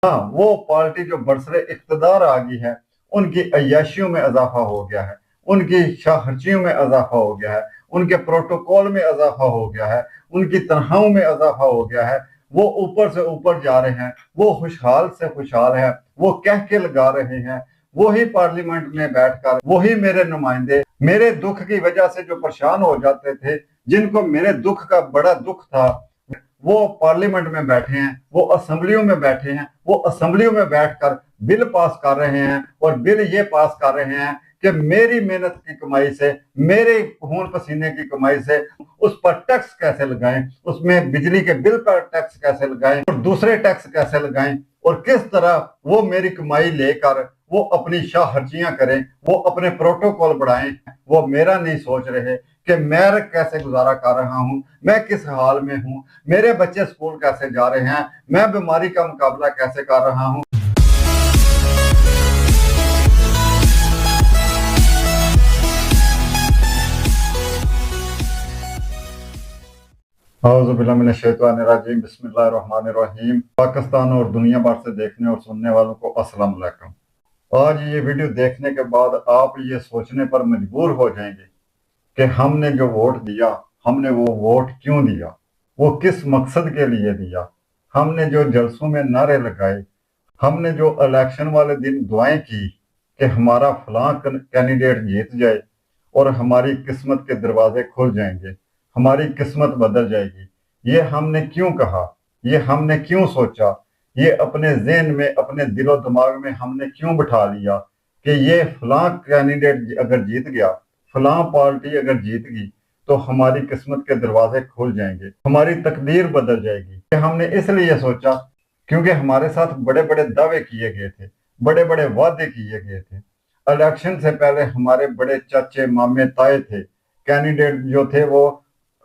हाँ, वो पार्टी जो बरसरे इख्तदार आ गई है, उनकी अय्याशियों में इजाफा हो गया है, उनकी शाहर्चियों में इजाफा हो गया है, उनके प्रोटोकॉल में इजाफा हो गया है, उनकी तनख्वाहों में इजाफा हो गया है। वो ऊपर से ऊपर जा रहे हैं, वो खुशहाल से खुशहाल है, वो कह के लगा रहे हैं। वही पार्लियामेंट में बैठकर वही मेरे नुमाइंदे मेरे दुख की वजह से जो परेशान हो जाते थे, जिनको मेरे दुख का बड़ा दुख था, वो पार्लियामेंट में बैठे हैं, वो असेंबलियों में बैठे हैं, वो असेंबलियों में बैठकर बिल पास कर रहे हैं। और बिल ये पास कर रहे हैं कि मेरी मेहनत की कमाई से, मेरे खून पसीने की कमाई से उस पर टैक्स कैसे लगाएं, उसमें बिजली के बिल पर टैक्स कैसे लगाएं और दूसरे टैक्स कैसे लगाएं, और किस तरह वो मेरी कमाई लेकर वो अपनी शाहर्जियां करें, वो अपने प्रोटोकॉल बढ़ाएं। वो मेरा नहीं सोच रहे कि मैं कैसे गुजारा कर रहा हूं, मैं किस हाल में हूं, मेरे बच्चे स्कूल कैसे जा रहे हैं, मैं बीमारी का मुकाबला कैसे कर रहा हूं। औज़ुबिल्लाहि बिस्मिल्लाहिर्रहमानिर्रहीम। पाकिस्तान और दुनिया भर से देखने और सुनने वालों को अस्सलाम वालेकुम। आज ये वीडियो देखने के बाद आप ये सोचने पर मजबूर हो जाएंगे कि हमने जो वोट दिया, हमने वो वोट क्यों दिया, वो किस मकसद के लिए दिया। हमने जो जलसों में नारे लगाए, हमने जो इलेक्शन वाले दिन दुआएं की कि हमारा फलां कैंडिडेट जीत जाए और हमारी किस्मत के दरवाजे खुल जाएंगे, हमारी किस्मत बदल जाएगी, ये हमने क्यों कहा, ये हमने क्यों सोचा, ये अपने ज़हन में, अपने दिलो दिमाग में हमने क्यों बिठा लिया कि ये फलां कैंडिडेट अगर जीत गया, फलां पार्टी अगर जीत गई तो हमारी किस्मत के दरवाजे खुल जाएंगे, हमारी तकदीर बदल जाएगी। हमने इसलिए सोचा क्योंकि हमारे साथ बड़े बड़े दावे किए गए थे, बड़े बड़े वादे किए गए थे। इलेक्शन से पहले हमारे बड़े चाचे मामे ताए थे, कैंडिडेट जो थे वो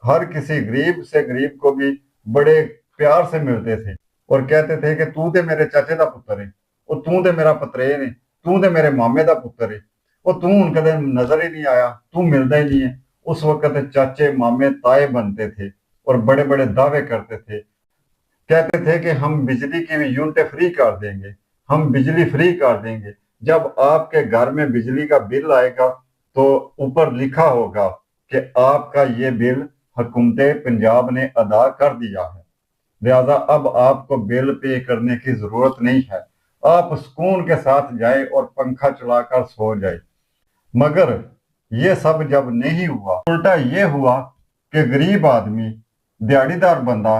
हर किसी गरीब से गरीब को भी बड़े प्यार से मिलते थे और कहते थे कि तू तो मेरे चाचे का पुत्र है, और तू तो मेरा पतरे ने, तू तो मेरे मामे का पुत्र है, और तू उनके दिन नजर ही नहीं आया, तू मिलता ही नहीं है। उस वक्त चाचे मामे ताए बनते थे और बड़े बड़े दावे करते थे, कहते थे कि हम बिजली की यूनिटें फ्री कर देंगे, हम बिजली फ्री कर देंगे। जब आपके घर में बिजली का बिल आएगा तो ऊपर लिखा होगा कि आपका ये बिल हुकूमत पंजाब ने अदा कर दिया है, लिहाजा अब आपको बिल पे करने की जरूरत नहीं है, आप सुकून के साथ जाए और पंखा चलाकर सो जाए। मगर ये सब जब नहीं हुआ, उल्टा ये हुआ कि गरीब आदमी, दिहाड़ीदार बंदा,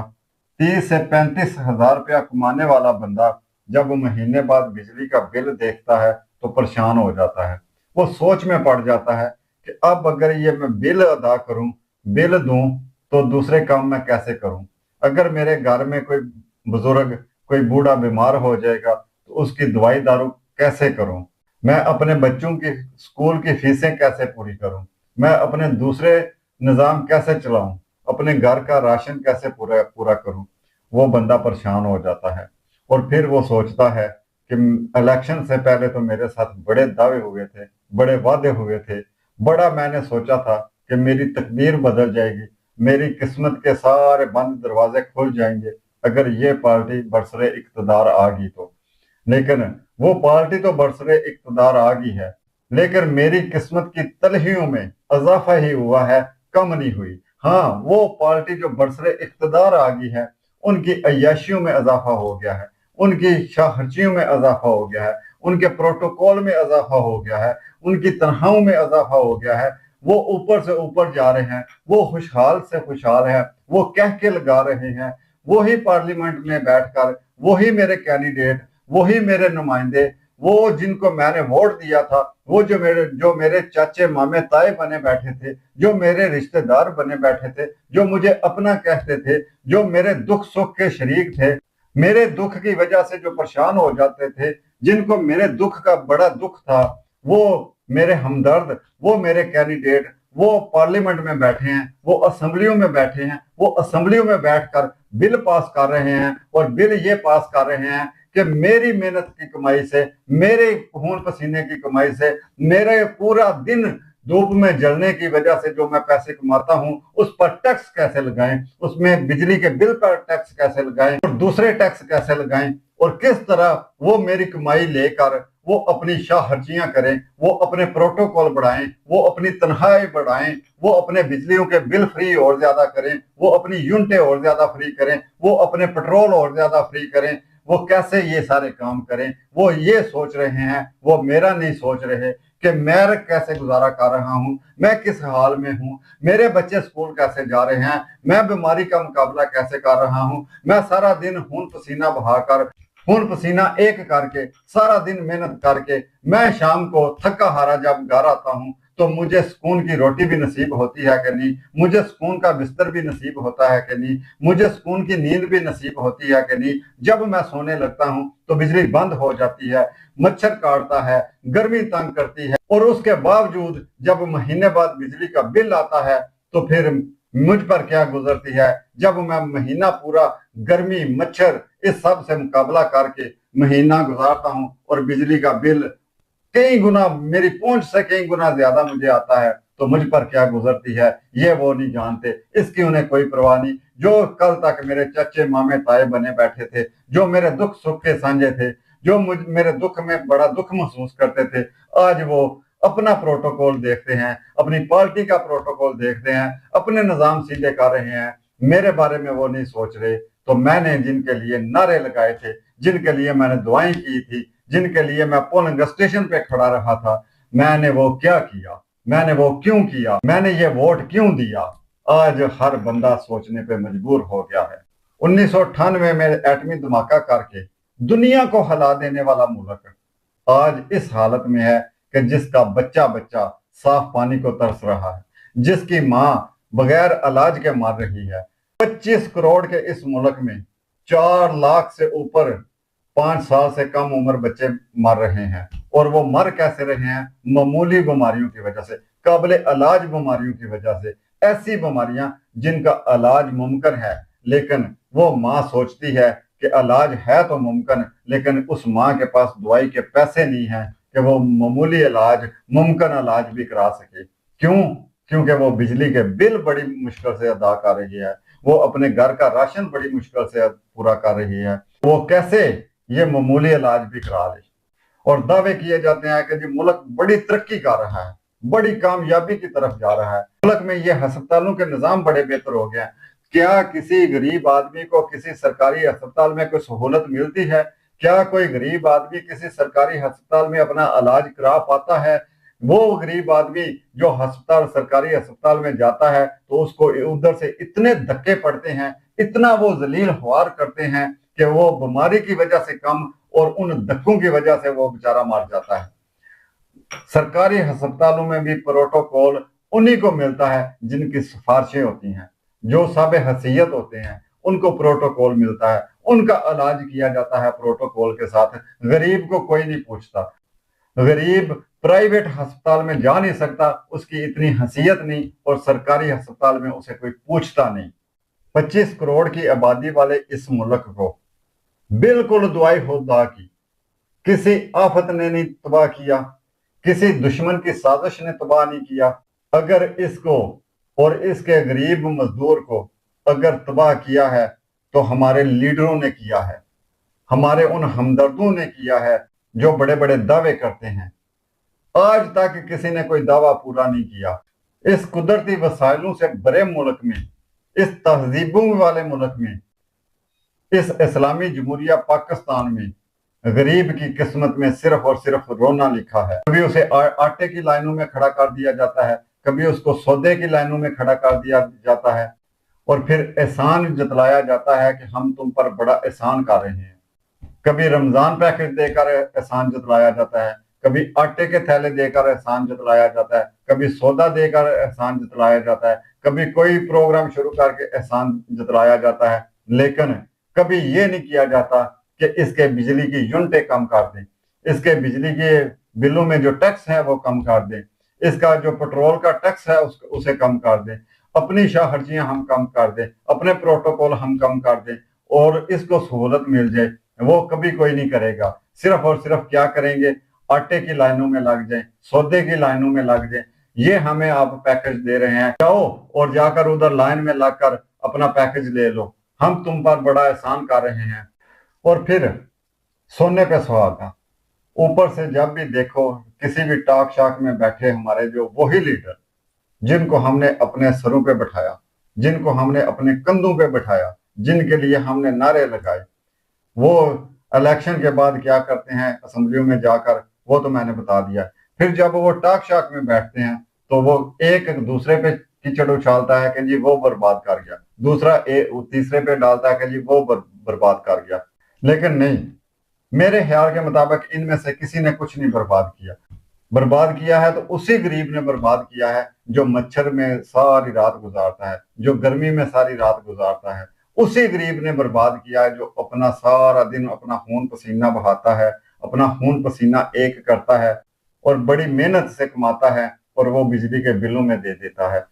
30 से 35 हजार रुपया कमाने वाला बंदा जब महीने बाद बिजली का बिल देखता है तो परेशान हो जाता है। वो सोच में पड़ जाता है कि अब अगर ये मैं बिल अदा करूं, बिल दूं, तो दूसरे काम मैं कैसे करूं। अगर मेरे घर में कोई बुजुर्ग, कोई बूढ़ा बीमार हो जाएगा तो उसकी दवाई दारू कैसे करूं, मैं अपने बच्चों की स्कूल की फीसें कैसे पूरी करूं, मैं अपने दूसरे निज़ाम कैसे चलाऊं, अपने घर का राशन कैसे पूरा पूरा करूं। वो बंदा परेशान हो जाता है और फिर वो सोचता है कि इलेक्शन से पहले तो मेरे साथ बड़े दावे हुए थे, बड़े वादे हुए थे, बड़ा मैंने सोचा था कि मेरी तकदीर बदल जाएगी, मेरी किस्मत के सारे बंद दरवाजे खुल जाएंगे अगर ये पार्टी बरसरे इख्तदार आ गई तो। लेकिन वो पार्टी तो बरसरे इख्तदार आ गई है, लेकिन मेरी किस्मत की तलहियों में इजाफा ही हुआ है, कम नहीं हुई। हाँ, वो पार्टी जो बरसरे इख्तदार आ गई है, उनकी अय्याशियों में इजाफा हो गया है, उनकी शाहर्चियों में इजाफा हो गया है, उनके प्रोटोकॉल में इजाफा हो गया है, उनकी तनख्वाहों में इजाफा हो गया है। वो ऊपर से ऊपर जा रहे हैं, वो खुशहाल से खुशहाल है, वो कह के लगा रहे हैं। वही पार्लियामेंट में बैठकर वही मेरे कैंडिडेट, वही मेरे नुमाइंदे, वो जिनको मैंने वोट दिया था, वो जो मेरे चाचे मामे ताए बने बैठे थे, जो मेरे रिश्तेदार बने बैठे थे, जो मुझे अपना कहते थे, जो मेरे दुख सुख के शरीक थे, मेरे दुख की वजह से जो परेशान हो जाते थे, जिनको मेरे दुख का बड़ा दुख था, वो मेरे हमदर्द, वो मेरे कैंडिडेट, वो पार्लियामेंट में बैठे हैं, वो असेंबलियों में बैठे हैं, वो असेंबलियों में बैठकर बिल पास कर रहे हैं। और बिल ये पास कर रहे हैं कि मेरी मेहनत की कमाई से, मेरे खून पसीने की कमाई से, मेरे पूरा दिन धूप में जलने की वजह से जो मैं पैसे कमाता हूं, उस पर टैक्स कैसे लगाएं, उसमें बिजली के बिल पर टैक्स कैसे लगाएं और दूसरे टैक्स कैसे लगाएं। और किस तरह वो मेरी कमाई लेकर वो अपनी शाहर्जियां करें, वो अपने प्रोटोकॉल बढ़ाएं, वो अपनी तनख्वाहें बढ़ाएं, वो अपने बिजलियों के बिल फ्री और ज्यादा करें, वो अपनी यूनिटें और ज्यादा फ्री करें, वो अपने पेट्रोल और ज्यादा फ्री करें, वो कैसे ये सारे काम करें, वो ये सोच रहे हैं, वो मेरा नहीं सोच रहे कि मैं कैसे गुजारा कर रहा हूं, मैं किस हाल में हूं, मेरे बच्चे स्कूल कैसे जा रहे हैं, मैं बीमारी का मुकाबला कैसे कर रहा हूं, मैं सारा दिन खून पसीना बहाकर, खून पसीना एक करके, सारा दिन मेहनत करके, मैं शाम को थका हारा जब घर आता हूं तो मुझे सुकून की रोटी भी नसीब होती है कि नहीं, मुझे सुकून का बिस्तर भी नसीब होता है कि नहीं, मुझे सुकून की नींद भी नसीब होती है कि नहीं। जब मैं सोने लगता हूं तो बिजली बंद हो जाती है, मच्छर काटता है, गर्मी तंग करती है, और उसके बावजूद जब महीने बाद बिजली का बिल आता है तो फिर मुझ पर क्या गुजरती है, जब मैं महीना पूरा गर्मी मच्छर इस सब से मुकाबला करके महीना गुजारता हूं और बिजली का बिल कई गुना मेरी पहुंच से कई गुना ज्यादा मुझे आता है, तो मुझ पर क्या गुजरती है ये वो नहीं जानते, इसकी उन्हें कोई परवाह नहीं। जो कल तक मेरे चचे मामे ताए बने बैठे थे, जो मेरे दुख सुख के साझे थे, जो मेरे दुख में बड़ा दुख महसूस करते थे, आज वो अपना प्रोटोकॉल देखते हैं, अपनी पार्टी का प्रोटोकॉल देखते हैं, अपने निजाम सीधे कर रहे हैं, मेरे बारे में वो नहीं सोच रहे। तो मैंने जिनके लिए नारे लगाए थे, जिनके लिए मैंने दुआएं की थी, जिनके लिए मैं पोलिंग स्टेशन पे खड़ा रहा था, मैंने वो क्या किया, मैंने वो क्यों किया, मैंने ये वोट क्यों दिया, आज हर बंदा सोचने पे मजबूर हो गया है। 1998 में एटमी धमाका करके दुनिया को हिला देने वाला मुल्क आज इस हालत में है कि जिसका बच्चा बच्चा साफ पानी को तरस रहा है, जिसकी माँ बगैर इलाज के मर रही है। 25 करोड़ के इस मुल्क में 4 लाख से ऊपर 5 साल से कम उम्र बच्चे मर रहे हैं, और वो मर कैसे रहे हैं? मामूली बीमारियों की वजह से, काबिल इलाज बीमारियों की वजह से, ऐसी बीमारियां जिनका इलाज मुमकिन है, लेकिन वो माँ सोचती है कि इलाज है तो मुमकिन, लेकिन उस माँ के पास दवाई के पैसे नहीं है कि वो मामूली इलाज, मुमकिन इलाज भी करा सके। क्यों? क्योंकि वो बिजली के बिल बड़ी मुश्किल से अदा कर रही है, वो अपने घर का राशन बड़ी मुश्किल से पूरा कर रही है, वो कैसे ये मामूली इलाज भी करा ले। और दावे किए जाते हैं कि जी मुल्क बड़ी तरक्की कर रहा है, बड़ी कामयाबी की तरफ जा रहा है, मुल्क में ये अस्पतालों के निजाम बड़े बेहतर हो गए हैं। क्या किसी गरीब आदमी को किसी सरकारी अस्पताल में कोई सहूलत मिलती है? क्या कोई गरीब आदमी किसी सरकारी अस्पताल में अपना इलाज करा पाता है? वो गरीब आदमी जो अस्पताल, सरकारी अस्पताल में जाता है तो उसको उधर से इतने धक्के पड़ते हैं, इतना वो जलील ख्वार करते हैं कि वो बीमारी की वजह से कम और उन धक्कों की वजह से वो बेचारा मर जाता है। सरकारी अस्पतालों में भी प्रोटोकॉल उन्हीं को मिलता है जिनकी सिफारिशें होती हैं, जो साबे हैसियत होते हैं उनको प्रोटोकॉल मिलता है, उनका इलाज किया जाता है प्रोटोकॉल के साथ। गरीब को कोई नहीं पूछता, गरीब प्राइवेट अस्पताल में जा नहीं सकता, उसकी इतनी हैसियत नहीं, और सरकारी अस्पताल में उसे कोई पूछता नहीं। 25 करोड़ की आबादी वाले इस मुल्क को बिल्कुल दुआई खुदा की किसी आफत ने नहीं तबाह किया, किसी दुश्मन की साजिश ने तबाह नहीं किया। अगर इसको और इसके गरीब मजदूर को अगर तबाह किया है तो हमारे लीडरों ने किया है, हमारे उन हमदर्दों ने किया है जो बड़े बड़े दावे करते हैं। आज तक किसी ने कोई दावा पूरा नहीं किया। इस कुदरती वसाइलों से भरे मुल्क में, इस तहजीबों वाले मुल्क में, इस इस्लामी जमहूरिया पाकिस्तान में गरीब की किस्मत में सिर्फ और सिर्फ रोना लिखा है। कभी उसे आटे की लाइनों में खड़ा कर दिया जाता है, कभी उसको सौदे की लाइनों में खड़ा कर दिया जाता है, और फिर एहसान जतलाया जाता है कि हम तुम पर बड़ा एहसान कर रहे हैं। कभी रमजान पैकेज देकर एहसान जतलाया जाता है, कभी आटे के थैले देकर एहसान जतलाया जाता है, कभी सौदा देकर एहसान जतलाया जाता है, कभी कोई प्रोग्राम शुरू करके एहसान जतलाया जाता है, लेकिन कभी ये नहीं किया जाता कि इसके बिजली की यूनिटें कम कर दें, इसके बिजली के बिलों में जो टैक्स है वो कम कर दें, इसका जो पेट्रोल का टैक्स है उसे कम कर दें, अपनी शाहर्जियां हम कम कर दें, अपने प्रोटोकॉल हम कम कर दें और इसको सहूलत मिल जाए। वो कभी कोई नहीं करेगा। सिर्फ और सिर्फ क्या करेंगे? आटे की लाइनों में लग जाए, सौदे की लाइनों में लग जाए। ये हमें आप पैकेज दे रहे हैं, जाओ और जाकर उधर लाइन में लगकर अपना पैकेज ले लो, हम तुम पर बड़ा एहसान कर रहे हैं। और फिर सोने पे सुहागा। ऊपर से जब भी देखो किसी भी टॉक शाक में बैठे हमारे जो वही लीडर जिनको हमने अपने सरों पे बैठाया, जिनको हमने अपने कंधों पे बैठाया, जिनके लिए हमने नारे लगाए, वो इलेक्शन के बाद क्या करते हैं असेंबलियों में जाकर, वो तो मैंने बता दिया। फिर जब वो टाक शाक में बैठते हैं तो वो एक दूसरे पे कीचड़ उछालता है कि जी वो बर्बाद कर गया, दूसरा तीसरे पे डालता है कि जी वो बर्बाद कर गया। लेकिन नहीं, मेरे ख्याल के मुताबिक इनमें से किसी ने कुछ नहीं बर्बाद किया। बर्बाद किया है तो उसी गरीब ने बर्बाद किया है जो मच्छर में सारी रात गुजारता है, जो गर्मी में सारी रात गुजारता है। उसी गरीब ने बर्बाद किया है जो अपना सारा दिन अपना खून पसीना बहाता है, अपना खून पसीना एक करता है और बड़ी मेहनत से कमाता है और वो बिजली के बिलों में दे देता है।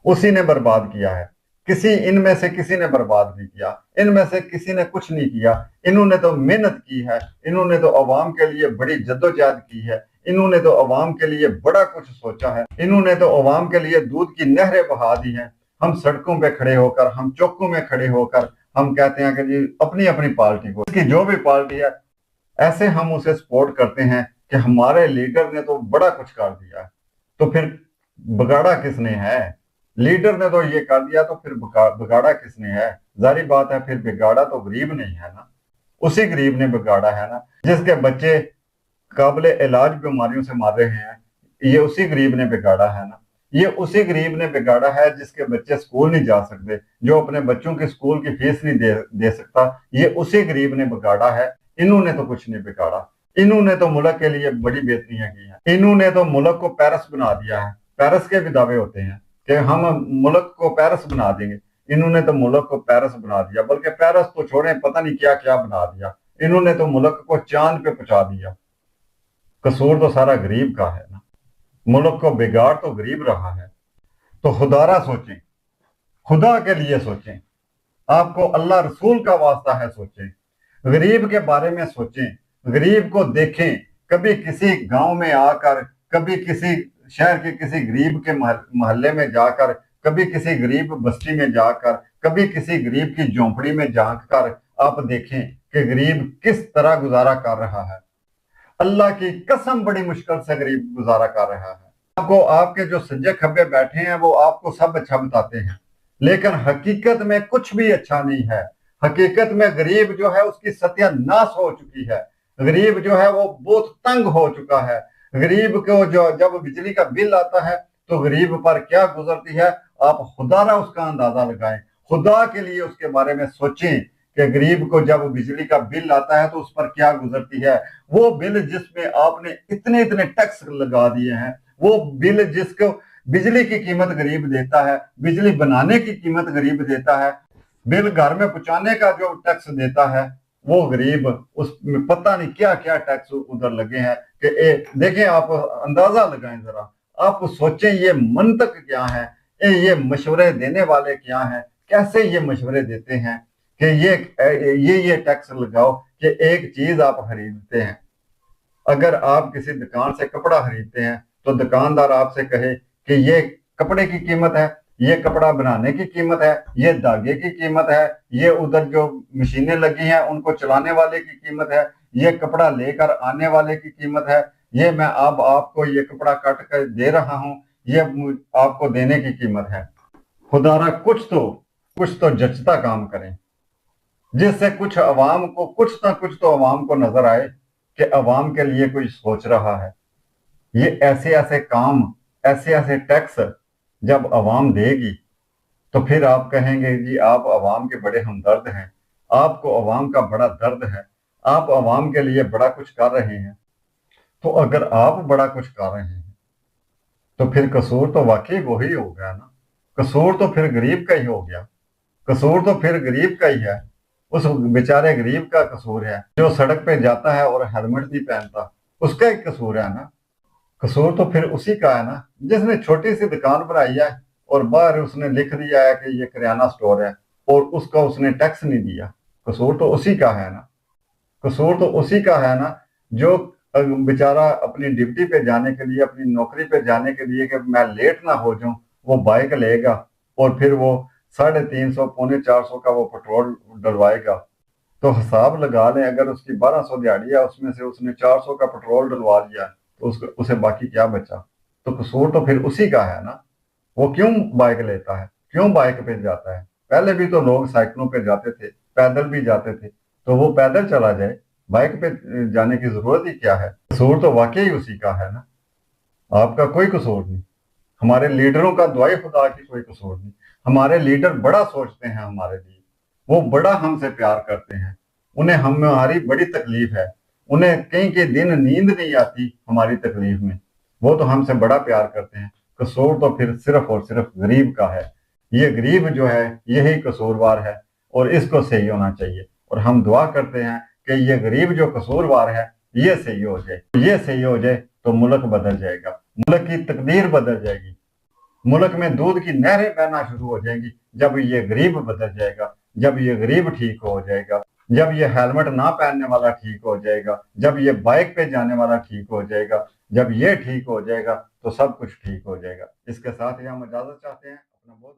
उसी ने बर्बाद किया है। इनमें से किसी ने बर्बाद नहीं किया, इनमें से किसी ने कुछ नहीं किया। इन्होंने तो मेहनत की है, इन्होंने तो अवाम के लिए बड़ी जद्दोजहद की है, इन्होंने तो अवाम के लिए बड़ा कुछ सोचा है, इन्होंने तो अवाम के लिए दूध की नहरें बहा दी हैं। हम सड़कों पे खड़े होकर, हम चौकों में खड़े होकर हम कहते हैं कि जी अपनी अपनी पार्टी को, इसकी जो भी पार्टी है, ऐसे हम उसे सपोर्ट करते हैं कि हमारे लीडर ने तो बड़ा कुछ कर दिया है। तो फिर बिगाड़ा किसने है? लीडर ने तो ये कर दिया, तो फिर बिगाड़ा किसने है? जारी बात है, फिर बिगाड़ा तो गरीब नहीं है ना, उसी गरीब ने बिगाड़ा है ना, जिसके बच्चे काबिले इलाज बीमारियों से मार रहे हैं। ये उसी गरीब ने बिगाड़ा है ना, ये उसी गरीब ने बिगाड़ा है जिसके बच्चे स्कूल नहीं जा सकते, जो अपने बच्चों की स्कूल की फीस नहीं दे सकता। ये उसी गरीब ने बिगाड़ा है। इन्होंने तो कुछ नहीं बिगाड़ा। इन्होंने तो मुल्क के लिए बड़ी बेहतरियां की हैं। इन्होंने तो मुल्क को पेरिस बना दिया है। पेरिस के भी दावे होते हैं कि हम मुल्क को पेरिस बना देंगे। इन्होंने तो मुल्क को पेरिस बना दिया, बल्कि पेरिस तो छोड़े, पता नहीं क्या क्या बना दिया। इन्होंने तो मुल्क को चांद पे पहुंचा दिया। कसूर तो सारा गरीब का है ना, मुल्क को बिगाड़ तो गरीब रहा है। तो खुदारा सोचें, खुदा के लिए सोचें, आपको अल्लाह रसूल का वास्ता है सोचें, गरीब के बारे में सोचें, गरीब को देखें। कभी किसी गांव में आकर, कभी किसी शहर के किसी गरीब के मोहल्ले में जाकर, कभी किसी गरीब बस्ती में जाकर, कभी किसी गरीब की झोंपड़ी में जाकर आप देखें कि गरीब किस तरह गुजारा कर रहा है। अल्लाह की कसम बड़ी मुश्किल से गरीब गुजारा कर रहा है। आपको आपके जो सज्जे खब्बे बैठे हैं वो आपको सब अच्छा बताते हैं, लेकिन हकीकत में कुछ भी अच्छा नहीं है। हकीकत में गरीब जो है उसकी सत्यानाश हो चुकी है। गरीब जो है वो बहुत तंग हो चुका है। गरीब को जो जब बिजली का बिल आता है तो गरीब पर क्या गुजरती है, आप खुदारा उसका अंदाजा लगाएं। खुदा के लिए उसके बारे में सोचें कि गरीब को जब बिजली का बिल आता है तो उस पर क्या गुजरती है। वो बिल जिसमें आपने इतने इतने टैक्स लगा दिए हैं, वो बिल जिसको बिजली की कीमत गरीब देता है, बिजली बनाने की कीमत गरीब देता है, बिल घर में पहुंचाने का जो टैक्स देता है वो गरीब, उसमें पता नहीं क्या क्या टैक्स उधर लगे हैं कि देखें, आप अंदाजा लगाएं जरा, आप सोचें ये मंतक क्या है, ये मशवरे देने वाले क्या हैं, कैसे ये मशवरे देते हैं कि ये टैक्स लगाओ कि एक चीज आप खरीदते हैं। अगर आप किसी दुकान से कपड़ा खरीदते हैं तो दुकानदार आपसे कहे कि ये कपड़े की कीमत है, ये कपड़ा बनाने की कीमत है, ये धागे की कीमत है, ये उधर जो मशीनें लगी हैं उनको चलाने वाले की कीमत है, ये कपड़ा लेकर आने वाले की कीमत है, ये मैं अब आपको ये कपड़ा काट कर दे रहा हूं, ये आपको देने की कीमत है। खुदारा कुछ तो जचता काम करें, जिससे कुछ ना कुछ तो अवाम को नजर आए कि अवाम के लिए कोई सोच रहा है। ये ऐसे ऐसे काम, ऐसे ऐसे टैक्स जब अवाम देगी तो फिर आप कहेंगे जी आप अवाम के बड़े हमदर्द हैं, आपको अवाम का बड़ा दर्द है, आप अवाम के लिए बड़ा कुछ कर रहे हैं। तो अगर आप बड़ा कुछ कर रहे हैं तो फिर कसूर तो वाकई वही हो गया ना, कसूर तो फिर गरीब का ही हो गया, कसूर तो फिर गरीब का ही है। उस बेचारे गरीब का कसूर है जो सड़क पे जाता है और हेलमेट नहीं पहनता, उसका ही कसूर है ना। कसूर तो फिर उसी का है ना जिसने छोटी सी दुकान बनाई है और बाहर उसने लिख दिया है कि ये किराना स्टोर है और उसका उसने टैक्स नहीं दिया। कसूर तो उसी का है ना, कसूर तो उसी का है ना जो बेचारा अपनी ड्यूटी पे जाने के लिए, अपनी नौकरी पे जाने के लिए कि मैं लेट ना हो जाऊं, वो बाइक लेगा और फिर वो 350 पौने 400 का वो पेट्रोल डलवाएगा तो हिसाब लगा लें, अगर उसकी 1200 दिहाड़ी है, उसमें से उसने 400 का पेट्रोल डलवा दिया, तो उसे बाकी क्या बचा? तो कसूर तो फिर उसी का है ना। वो क्यों बाइक लेता है, क्यों बाइक पे जाता है? पहले भी तो लोग साइकिलों पे जाते थे, पैदल भी जाते थे, तो वो पैदल चला जाए, बाइक पे जाने की जरूरत ही क्या है? कसूर तो वाकई उसी का है ना, आपका कोई कसूर नहीं। हमारे लीडरों का दुआई खुदा की कोई कसूर नहीं। हमारे लीडर बड़ा सोचते हैं हमारे लिए, वो बड़ा हमसे प्यार करते हैं, उन्हें हमारी बड़ी तकलीफ है, उन्हें कई के दिन नींद नहीं आती हमारी तकलीफ में, वो तो हमसे बड़ा प्यार करते हैं। कसूर तो फिर सिर्फ और सिर्फ गरीब का है। ये गरीब जो है यही कसूरवार है, और इसको सही होना चाहिए। और हम दुआ करते हैं कि ये गरीब जो कसूरवार है ये सही हो जाए, ये सही हो जाए तो मुल्क बदल जाएगा, मुल्क की तकदीर बदल जाएगी, मुल्क में दूध की नहरें बहना शुरू हो जाएंगी जब ये गरीब बदल जाएगा, जब ये गरीब ठीक हो जाएगा, जब ये हेलमेट ना पहनने वाला ठीक हो जाएगा, जब ये बाइक पे जाने वाला ठीक हो जाएगा, जब ये ठीक हो जाएगा तो सब कुछ ठीक हो जाएगा। इसके साथ ही हम इजाजत चाहते हैं। अपना बहुत